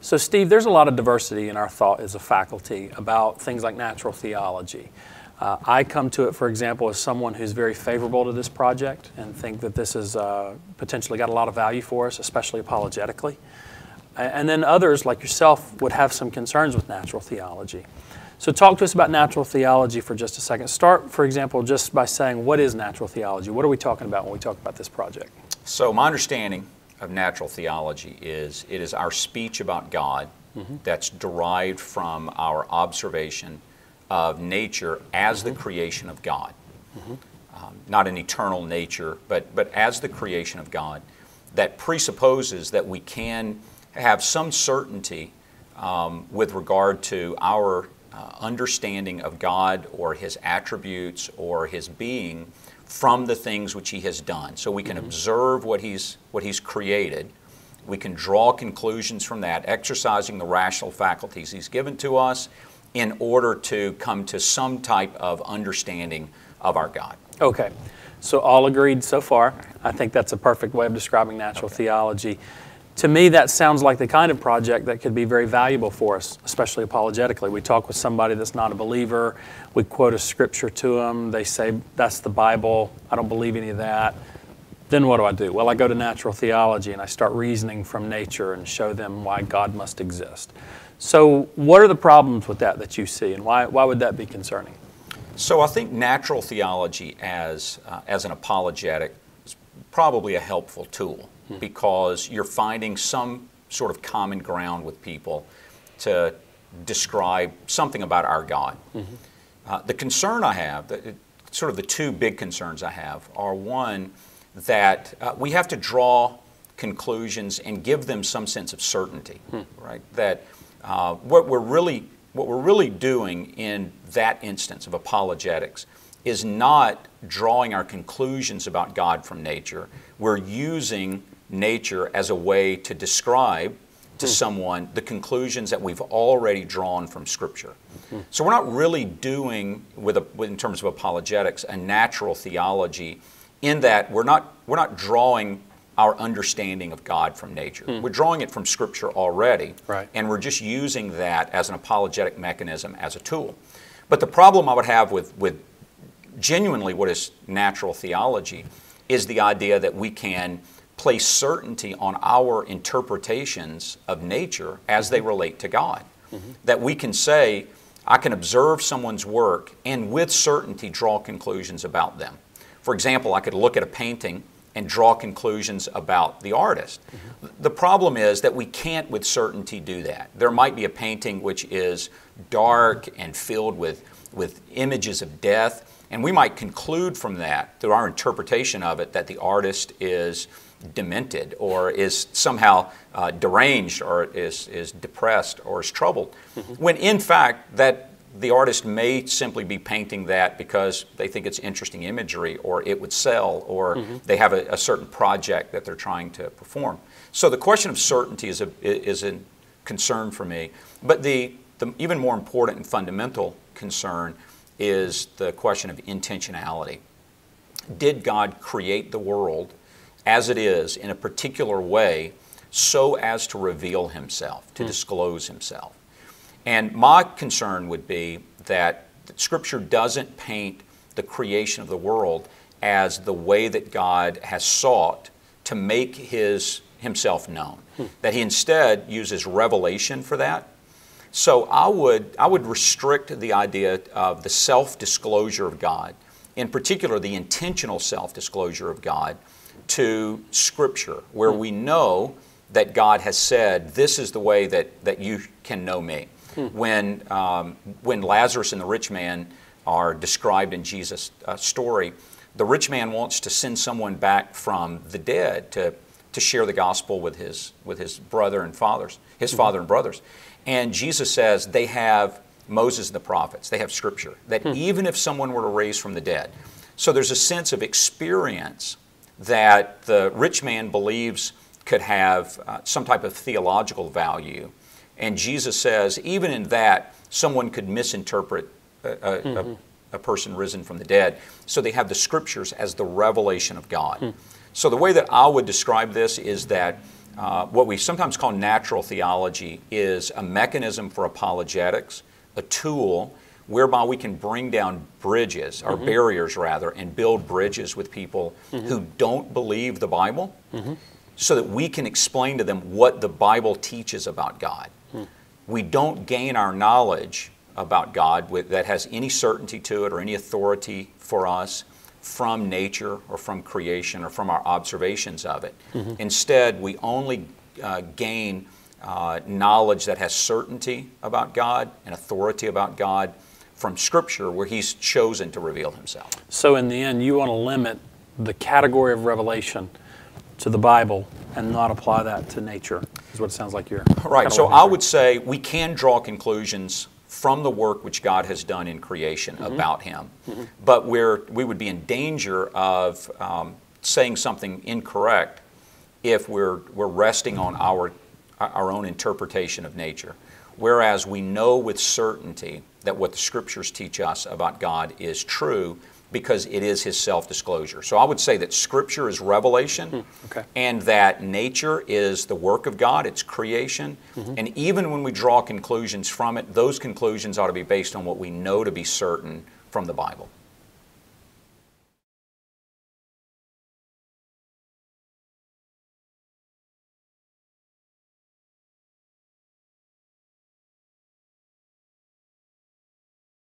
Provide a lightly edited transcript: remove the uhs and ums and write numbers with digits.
So Steve, there's a lot of diversity in our thought as a faculty about things like natural theology. I come to it, for example, as someone who's very favorable to this project and think that this has potentially got a lot of value for us, especially apologetically. And then others, like yourself, would have some concerns with natural theology. So talk to us about natural theology for just a second. Start, for example, just by saying, what is natural theology? What are we talking about when we talk about this project? So my understanding of natural theology is it is our speech about God that's derived from our observation of nature as the creation of God. Not an eternal nature, but as the creation of God, that presupposes that we can have some certainty with regard to our understanding of God or His attributes or His being from the things which He has done. So we can observe what He's created. We can draw conclusions from that, exercising the rational faculties He's given to us in order to come to some type of understanding of our God. Okay, so all agreed so far. I think that's a perfect way of describing natural theology. To me, that sounds like the kind of project that could be very valuable for us, especially apologetically. We talk with somebody that's not a believer, we quote a scripture to them, they say, that's the Bible, I don't believe any of that. Then what do? Well, I go to natural theology and I start reasoning from nature and show them why God must exist. So what are the problems with that you see, and why would that be concerning? So I think natural theology as an apologetic is probably a helpful tool, because you're finding some sort of common ground with people to describe something about our God. The concern I have, sort of the two big concerns I have, are one, that we have to draw conclusions and give them some sense of certainty, right? That what we're really doing in that instance of apologetics is not drawing our conclusions about God from nature. We're using nature as a way to describe to someone the conclusions that we've already drawn from Scripture. So we're not really doing, in terms of apologetics, a natural theology, in that we're not drawing our understanding of God from nature. We're drawing it from Scripture already, and we're just using that as an apologetic mechanism, as a tool. But the problem I would have with genuinely what is natural theology is the idea that we can place certainty on our interpretations of nature as they relate to God. That we can say, I can observe someone's work and with certainty draw conclusions about them. For example, I could look at a painting and draw conclusions about the artist. The problem is that we can't with certainty do that. There might be a painting which is dark and filled with images of death, and we might conclude from that, through our interpretation of it, that the artist is demented or is somehow deranged or is depressed or is troubled, when in fact that the artist may simply be painting that because they think it's interesting imagery, or it would sell, or they have a certain project that they're trying to perform. So the question of certainty is a concern for me. But the even more important and fundamental concern is the question of intentionality. Did God create the world as it is in a particular way so as to reveal Himself, to disclose Himself? And my concern would be that Scripture doesn't paint the creation of the world as the way that God has sought to make Himself known. That He instead uses revelation for that. So I would restrict the idea of the self-disclosure of God, in particular the intentional self-disclosure of God, to Scripture, where we know that God has said, this is the way that you can know me. When Lazarus and the rich man are described in Jesus' story, the rich man wants to send someone back from the dead to share the gospel with his brother and fathers, his father and brothers. And Jesus says they have Moses and the prophets, they have Scripture, that even if someone were to raise from the dead. So there's a sense of experience that the rich man believes could have some type of theological value. And Jesus says, even in that, someone could misinterpret a person risen from the dead. So they have the Scriptures as the revelation of God. So the way that I would describe this is that what we sometimes call natural theology is a mechanism for apologetics, a tool whereby we can bring down bridges, or barriers rather, and build bridges with people who don't believe the Bible, so that we can explain to them what the Bible teaches about God. We don't gain our knowledge about God that has any certainty to it or any authority for us from nature or from creation or from our observations of it. Instead, we only gain knowledge that has certainty about God and authority about God from Scripture, where He's chosen to reveal Himself. So in the end, you want to limit the category of revelation to the Bible and not apply that to nature, is what it sounds like you're... Right, so I would say we can draw conclusions from the work which God has done in creation about Him, but we would be in danger of saying something incorrect if we're resting on our own interpretation of nature. Whereas we know with certainty that what the Scriptures teach us about God is true because it is His self-disclosure. So I would say that Scripture is revelation, and that nature is the work of God, it's creation, and even when we draw conclusions from it, those conclusions ought to be based on what we know to be certain from the Bible.